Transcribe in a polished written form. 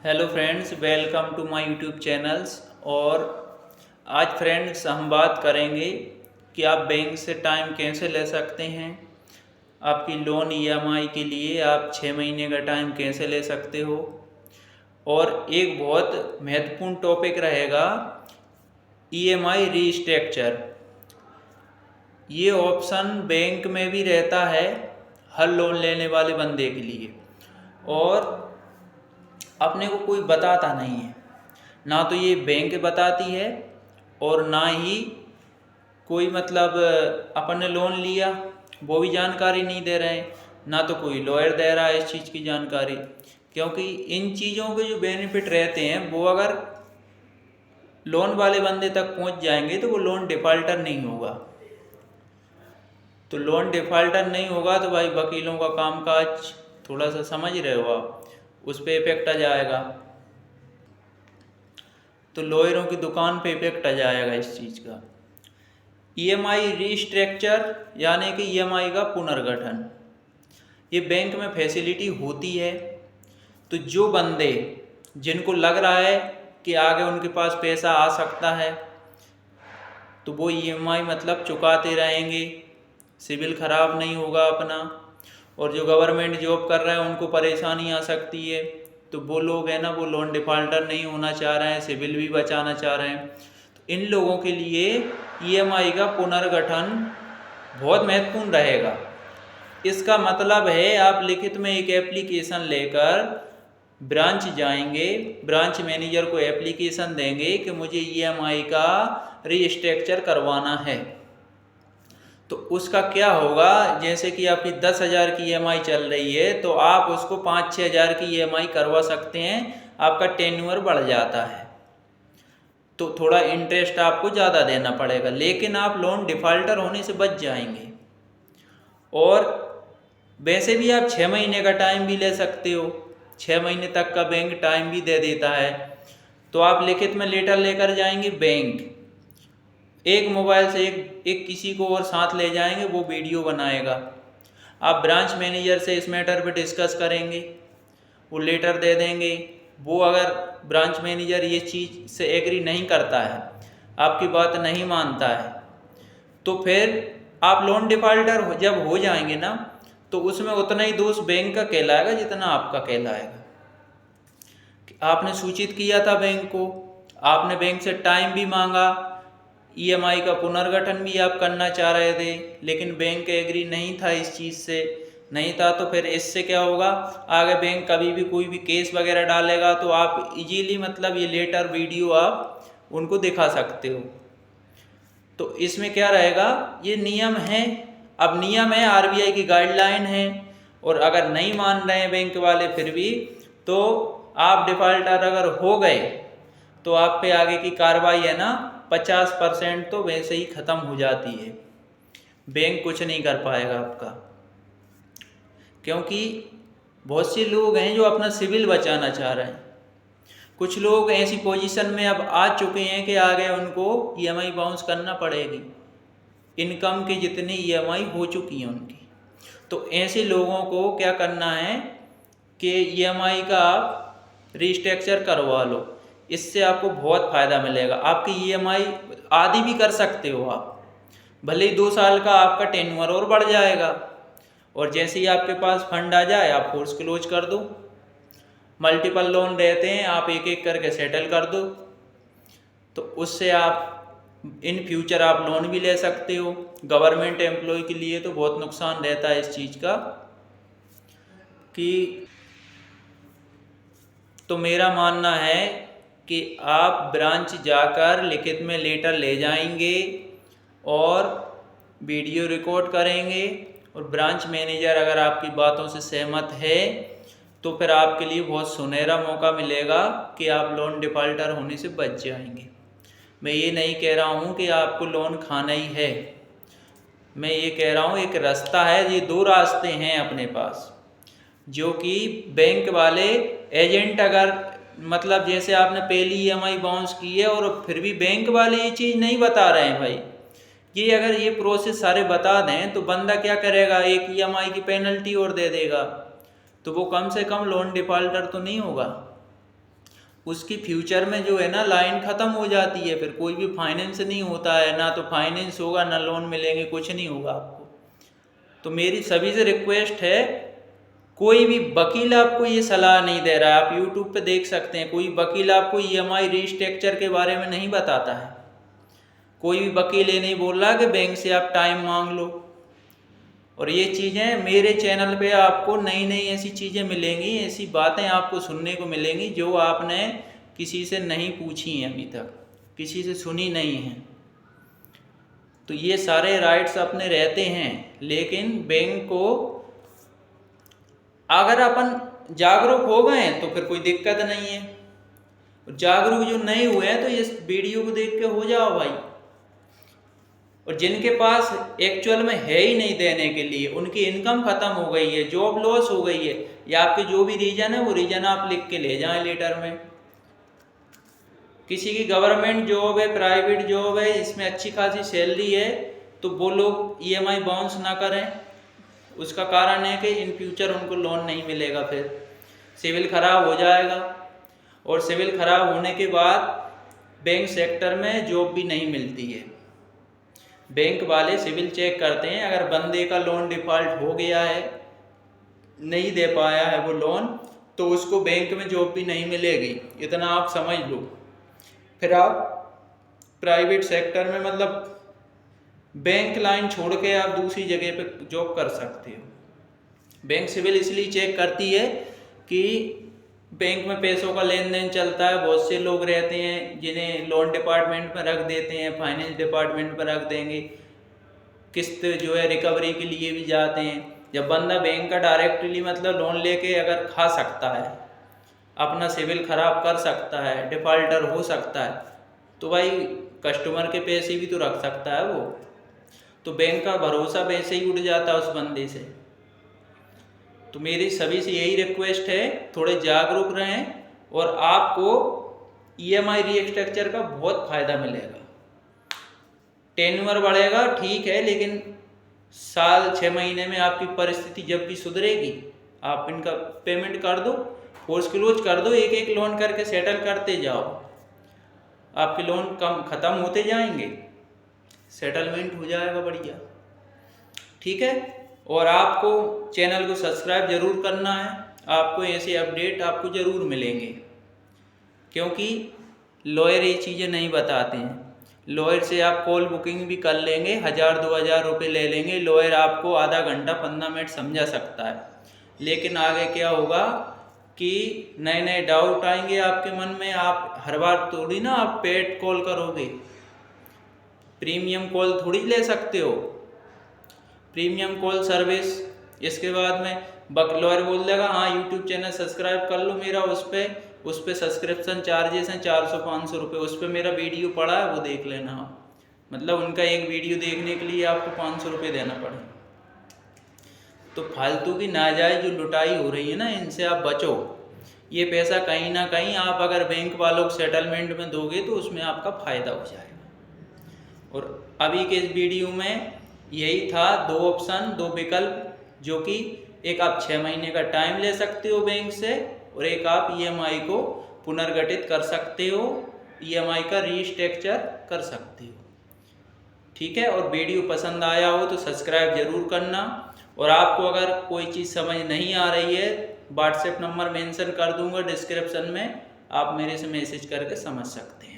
Hello friends, welcome to my YouTube channels. और आज friends हम बात करेंगे कि आप बैंक से टाइम कैसे ले सकते हैं। आपकी लोन ईएमआई के लिए आप 6 महीने का टाइम कैसे ले सकते हो। और एक बहुत महत्वपूर्ण टॉपिक रहेगा ईएमआई रीस्ट्रक्चर। ये ऑप्शन बैंक में भी रहता है हर लोन लेने वाले बंदे के लिए, और अपने को कोई बताता नहीं है। ना तो ये बैंक बताती है और ना ही कोई अपन ने लोन लिया वो भी जानकारी नहीं दे रहे हैं, ना तो कोई लॉयर दे रहा है इस चीज़ की जानकारी। क्योंकि इन चीज़ों के जो बेनिफिट रहते हैं वो अगर लोन वाले बंदे तक पहुंच जाएंगे तो वो लोन डिफ़ॉल्टर नहीं होगा। तो लोन डिफ़ॉल्टर नहीं होगा तो भाई वकीलों का कामकाज थोड़ा सा समझ रहे हो आप, उस पर इफेक्ट आ जाएगा। तो लॉयरों की दुकान पे इफेक्ट आ जाएगा इस चीज़ का। ईएमआई रीस्ट्रक्चर यानी कि ईएमआई का पुनर्गठन, ये बैंक में फैसिलिटी होती है। तो जो बंदे जिनको लग रहा है कि आगे उनके पास पैसा आ सकता है तो वो ईएमआई चुकाते रहेंगे, सिविल ख़राब नहीं होगा अपना। और जो गवर्नमेंट जॉब कर रहे हैं उनको परेशानी आ सकती है, तो वो लोग हैं ना, वो लोन डिफ़ॉल्टर नहीं होना चाह रहे हैं, सिविल भी बचाना चाह रहे हैं। तो इन लोगों के लिए ईएमआई का पुनर्गठन बहुत महत्वपूर्ण रहेगा। इसका मतलब है आप लिखित में एक एप्लीकेशन लेकर ब्रांच जाएंगे, ब्रांच मैनेजर को एप्लीकेशन देंगे कि मुझे ईएमआई का रीस्ट्रक्चर करवाना है। तो उसका क्या होगा, जैसे कि आपकी 10,000 की ईएमआई चल रही है तो आप उसको 5-6 हज़ार की ईएमआई करवा सकते हैं। आपका टेन्योर बढ़ जाता है तो थोड़ा इंटरेस्ट आपको ज़्यादा देना पड़ेगा, लेकिन आप लोन डिफ़ॉल्टर होने से बच जाएंगे। और वैसे भी आप 6 महीने का टाइम भी ले सकते हो, 6 महीने तक का बैंक टाइम भी दे देता है। तो आप लिखित में लेटर लेकर जाएंगे बैंक, एक मोबाइल से एक किसी को और साथ ले जाएंगे, वो वीडियो बनाएगा। आप ब्रांच मैनेजर से इस मैटर पे डिस्कस करेंगे, वो लेटर दे देंगे। वो अगर ब्रांच मैनेजर ये चीज़ से एग्री नहीं करता है, आपकी बात नहीं मानता है, तो फिर आप लोन डिफ़ॉल्टर जब हो जाएंगे ना, तो उसमें उतना ही दोष बैंक का कहलाएगा जितना आपका कहलाएगा। आपने सूचित किया था बैंक को, आपने बैंक से टाइम भी मांगा, ईएमआई का पुनर्गठन भी आप करना चाह रहे थे, लेकिन बैंक एग्री नहीं था, इस चीज़ से नहीं था। तो फिर इससे क्या होगा, आगे बैंक कभी भी कोई भी केस वगैरह डालेगा तो आप इजीली ये लेटर वीडियो आप उनको दिखा सकते हो। तो इसमें क्या रहेगा, ये नियम है। अब नियम है, आरबीआई की गाइडलाइन है, और अगर नहीं मान रहे हैं बैंक वाले फिर भी, तो आप डिफ़ॉल्टर अगर हो गए तो आप पे आगे की कार्रवाई है ना 50% तो वैसे ही ख़त्म हो जाती है। बैंक कुछ नहीं कर पाएगा आपका, क्योंकि बहुत से लोग हैं जो अपना सिविल बचाना चाह रहे हैं। कुछ लोग ऐसी पोजीशन में अब आ चुके हैं कि आगे उनको ईएमआई बाउंस करना पड़ेगी, इनकम के जितनी ईएमआई हो चुकी हैं उनकी। तो ऐसे लोगों को क्या करना है कि ईएमआई का आप रीस्ट्रक्चर करवा लो, इससे आपको बहुत फ़ायदा मिलेगा। आपकी ईएमआई आधी भी कर सकते हो आप, भले ही 2 साल का आपका टेन्योर और बढ़ जाएगा, और जैसे ही आपके पास फंड आ जाए आप फोर्स क्लोज कर दो। मल्टीपल लोन रहते हैं, आप एक एक करके सेटल कर दो, तो उससे आप इन फ्यूचर आप लोन भी ले सकते हो। गवर्नमेंट एम्प्लॉय के लिए तो बहुत नुकसान रहता है इस चीज़ का कि, तो मेरा मानना है कि आप ब्रांच जाकर लिखित में लेटर ले जाएंगे और वीडियो रिकॉर्ड करेंगे, और ब्रांच मैनेजर अगर आपकी बातों से सहमत है तो फिर आपके लिए बहुत सुनहरा मौका मिलेगा कि आप लोन डिफ़ॉल्टर होने से बच जाएंगे। मैं ये नहीं कह रहा हूँ कि आपको लोन खाना ही है, मैं ये कह रहा हूँ एक रास्ता है। ये 2 रास्ते हैं अपने पास, जो कि बैंक वाले एजेंट अगर जैसे आपने पहली ईएमआई बाउंस की है और फिर भी बैंक वाले ये चीज़ नहीं बता रहे हैं भाई, ये अगर ये प्रोसेस सारे बता दें तो बंदा क्या करेगा, एक ईएमआई की पेनल्टी और दे देगा, तो वो कम से कम लोन डिफ़ॉल्टर तो नहीं होगा। उसकी फ्यूचर में जो है ना लाइन ख़त्म हो जाती है, फिर कोई भी फाइनेंस नहीं होता है, ना तो फाइनेंस होगा ना लोन मिलेंगे, कुछ नहीं होगा आपको। तो मेरी सभी से रिक्वेस्ट है, कोई भी वकील आपको ये सलाह नहीं दे रहा है, आप यूट्यूब पे देख सकते हैं, कोई वकील आपको ईएमआई रीस्ट्रक्चर के बारे में नहीं बताता है। कोई भी वकील ये नहीं बोल रहा कि बैंक से आप टाइम मांग लो। और ये चीज़ें मेरे चैनल पे आपको नई नई ऐसी चीज़ें मिलेंगी, ऐसी बातें आपको सुनने को मिलेंगी जो आपने किसी से नहीं पूछी हैं अभी तक, किसी से सुनी नहीं हैं। तो ये सारे राइट्स अपने रहते हैं, लेकिन बैंक को अगर अपन जागरूक हो गए तो फिर कोई दिक्कत नहीं है। जागरूक जो नहीं हुए हैं तो इस वीडियो को देख के हो जाओ भाई। और जिनके पास एक्चुअल में है ही नहीं देने के लिए, उनकी इनकम खत्म हो गई है, जॉब लॉस हो गई है, या आपके जो भी रीजन है वो रीजन आप लिख के ले जाएं लेटर में। किसी की गवर्नमेंट जॉब है, प्राइवेट जॉब है, इसमें अच्छी खासी सैलरी है, तो वो लोग ईएमआई बाउंस ना करें। उसका कारण है कि इन फ्यूचर उनको लोन नहीं मिलेगा, फिर सिविल खराब हो जाएगा, और सिविल खराब होने के बाद बैंक सेक्टर में जॉब भी नहीं मिलती है। बैंक वाले सिविल चेक करते हैं, अगर बंदे का लोन डिफ़ॉल्ट हो गया है, नहीं दे पाया है वो लोन, तो उसको बैंक में जॉब भी नहीं मिलेगी, इतना आप समझ लो। फिर आप प्राइवेट सेक्टर में, मतलब बैंक लाइन छोड़ के आप दूसरी जगह पे जॉब कर सकते हो। बैंक सिविल इसलिए चेक करती है कि बैंक में पैसों का लेन देन चलता है, बहुत से लोग रहते हैं जिन्हें लोन डिपार्टमेंट में रख देते हैं, फाइनेंस डिपार्टमेंट में रख देंगे, किस्त जो है रिकवरी के लिए भी जाते हैं। जब बंदा बैंक का डायरेक्टली मतलब लोन लेके अगर खा सकता है, अपना सिविल खराब कर सकता है, डिफॉल्टर हो सकता है, तो भाई कस्टमर के पैसे भी तो रख सकता है वो। तो बैंक का भरोसा वैसे ही उठ जाता है उस बंदे से। तो मेरी सभी से यही रिक्वेस्ट है, थोड़े जागरूक रहें, और आपको ईएमआई रीस्ट्रक्चर का बहुत फ़ायदा मिलेगा। टेन्योर बढ़ेगा ठीक है, लेकिन साल 6 महीने में आपकी परिस्थिति जब भी सुधरेगी, आप इनका पेमेंट कर दो, फोर्स क्लोज कर दो, एक एक लोन करके सेटल करते जाओ, आपके लोन कम ख़त्म होते जाएंगे, सेटलमेंट हो जाएगा बढ़िया। ठीक है, और आपको चैनल को सब्सक्राइब ज़रूर करना है, आपको ऐसे अपडेट आपको ज़रूर मिलेंगे, क्योंकि लॉयर ये चीज़ें नहीं बताते हैं। लॉयर से आप कॉल बुकिंग भी कर लेंगे, 1000-2000 रुपये ले लेंगे, लॉयर आपको आधा घंटा 15 मिनट समझा सकता है, लेकिन आगे क्या होगा कि नए नए डाउट आएंगे आपके मन में, आप हर बार थोड़ी ना आप पेड कॉल करोगे, प्रीमियम कॉल थोड़ी ले सकते हो, प्रीमियम कॉल सर्विस। इसके बाद में लॉयर बोल देगा हाँ यूट्यूब चैनल सब्सक्राइब कर लो मेरा, उस पर सब्सक्रिप्शन चार्जेस हैं 400-500 रुपये, उस पर मेरा वीडियो पड़ा है वो देख लेना आप, मतलब उनका एक वीडियो देखने के लिए आपको 500 रुपये देना पड़े। तो फालतू की नाजायज़ जो लुटाई हो रही है ना, इनसे आप बचो। ये पैसा कहीं ना कहीं आप अगर बैंक वालों को सेटलमेंट में दोगे तो उसमें आपका फ़ायदा हो जाएगा। और अभी के इस वीडियो में यही था, 2 ऑप्शन, 2 विकल्प, जो कि एक आप 6 महीने का टाइम ले सकते हो बैंक से, और एक आप ईएमआई को पुनर्गठित कर सकते हो, ईएमआई का रीस्ट्रक्चर कर सकते हो। ठीक है, और वीडियो पसंद आया हो तो सब्सक्राइब ज़रूर करना, और आपको अगर कोई चीज़ समझ नहीं आ रही है, व्हाट्सएप नंबर मेंशन कर दूंगा डिस्क्रिप्शन में, आप मेरे से मैसेज करके समझ सकते हैं।